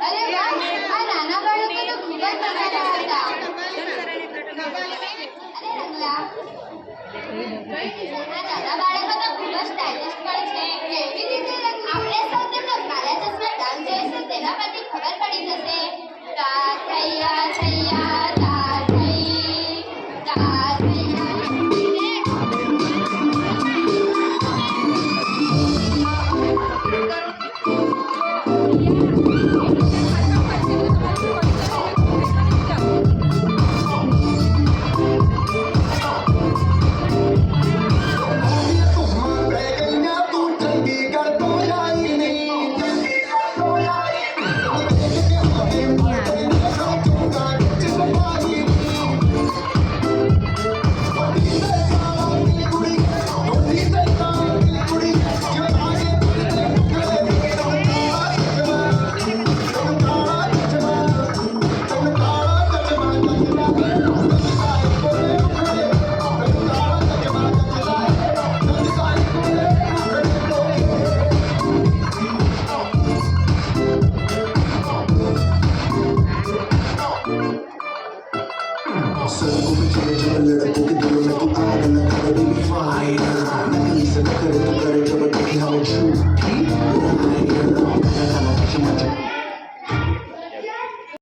અરે વાહ, આ નાના બાળકો તો ખૂબ જ મજાના હતા. અરે રંગલા, આ નાના બાળકો તો ખૂબ જ સ્ટાઇલિશ પણ છે. કેવી રીતે આપણે સૌ તેમનો કાળા ચશ્મા ડાન્સ જોઈશું તેના પરથી ખબર પડી જશે. રાધૈયા